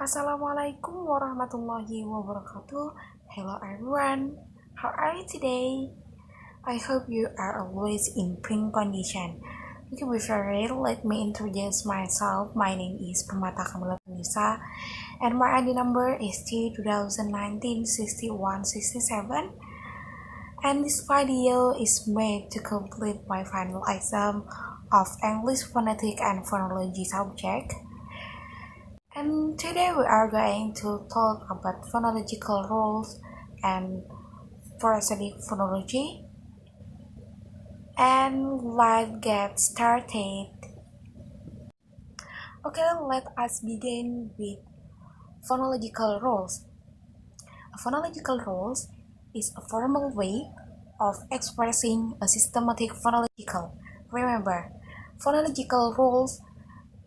Assalamualaikum warahmatullahi wabarakatuh. Hello everyone, how are you today? I hope you are always in print condition. Okay, before it, let me introduce myself. My name is Permata Kamilatun Nisa and my ID number is T20196167. And this video is made to complete my final exam of English phonetic and phonology subject. And today we are going to talk about phonological rules and prosodic phonology. And let's get started. Okay, let us begin with phonological rules. A phonological rules is a formal way of expressing a systematic phonological. Remember, phonological rules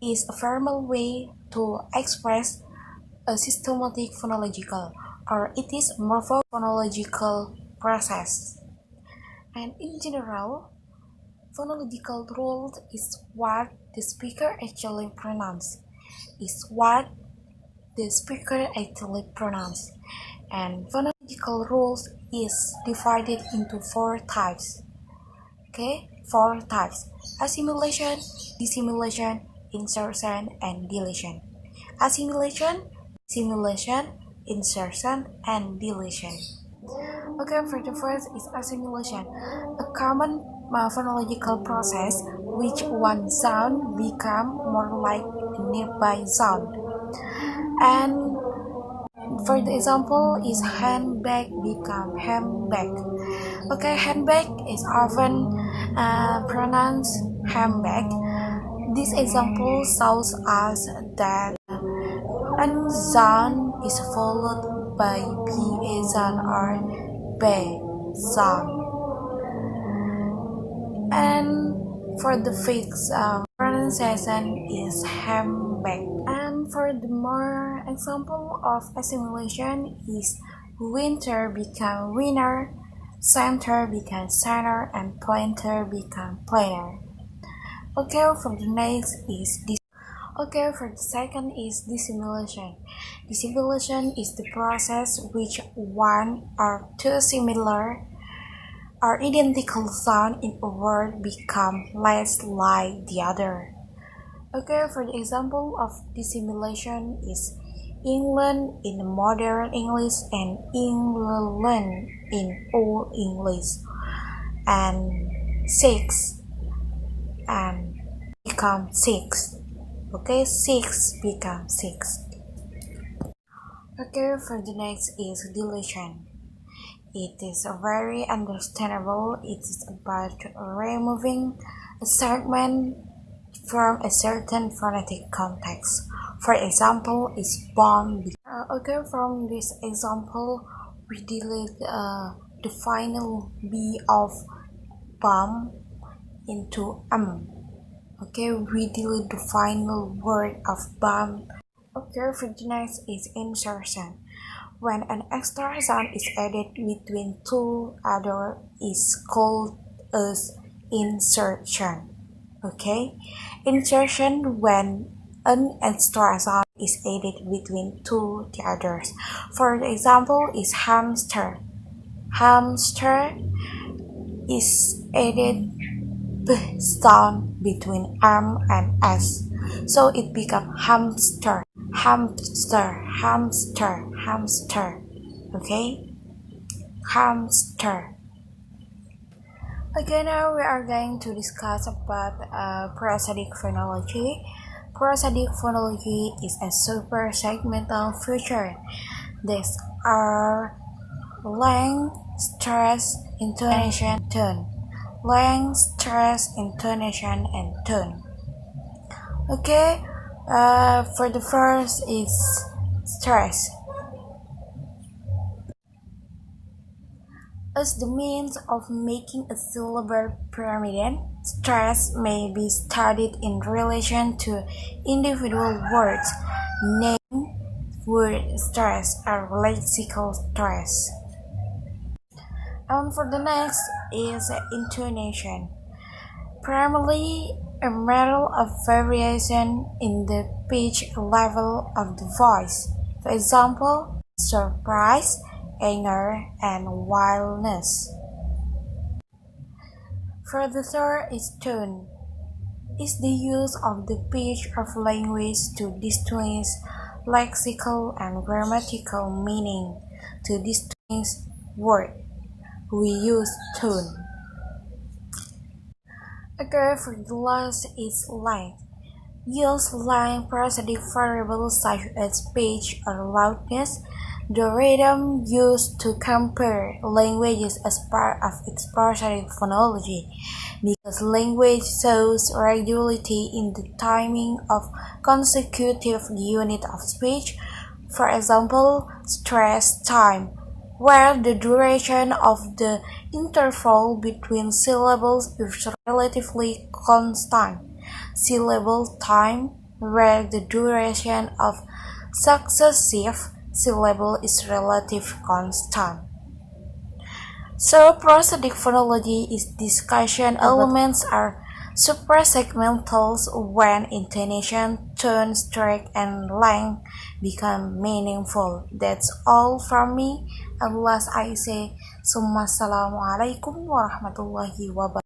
is a formal way to express a systematic phonological, or it is morphophonological process. And in general, phonological rule is what the speaker actually pronounce. And phonological rules is divided into four types. Okay, four types: assimilation, dissimilation, insertion, and deletion. Assimilation, dissimilation, insertion, and deletion. Okay, for the first is assimilation, a common phonological process which one sound become more like a nearby sound. And for the example is handbag become handbag. Okay, handbag is often pronounced handbag. This example shows us that an sound is followed by b sound or b sound. And for the fixed pronunciation is handbag. And for the more example of assimilation is winter become winner, center become center, and planter become planter. Okay, for the next is this. Okay, for the second is dissimilation. Dissimilation is the process which one or two similar or identical sound in a word become less like the other. Okay, for the example of dissimilation is England in modern English and England in old English, and six and become six. Okay, six become six. Okay, for the next is deletion. It is very understandable. It is about removing a segment from a certain phonetic context. For example, is bomb. Okay, from this example, we delete the final B of bomb into Okay, we delete the final word of bomb. Okay, for the next is insertion. When an extra sound is added between two other is called as insertion. Okay, insertion when an extra sound is added between two the others. For example, is hamster. Hamster is added b sound between M and S, so it becomes hamster, hamster, hamster, hamster. Okay, hamster. Okay, now we are going to discuss about prosodic phonology. Prosodic phonology is a super segmental feature. These are length, stress, intonation, tone. Length, stress, intonation, and tone. Okay, for the first is stress. As the means of making a syllable pyramid, stress may be studied in relation to individual words. Name, word stress, or lexical stress. And for the next is intonation. Primarily, a matter of variation in the pitch level of the voice. For example, surprise, anger, and wildness. For the third is tone. Is the use of the pitch of language to distinguish lexical and grammatical meaning. To distinguish word, we use tone. Okay, for the last is length. Use length prosodic variables such as pitch or loudness, the rhythm used to compare languages as part of its prosodic phonology, because language shows regularity in the timing of consecutive units of speech, for example, stress time, where the duration of the interval between syllables is relatively constant. Syllable time, where the duration of successive syllable is relatively constant. So, prosodic phonology is discussion elements are suprasegmentals when intonation, tone, strength, and length become meaningful. That's all from me. And last I say, Assalamualaikum warahmatullahi wabarakatuh.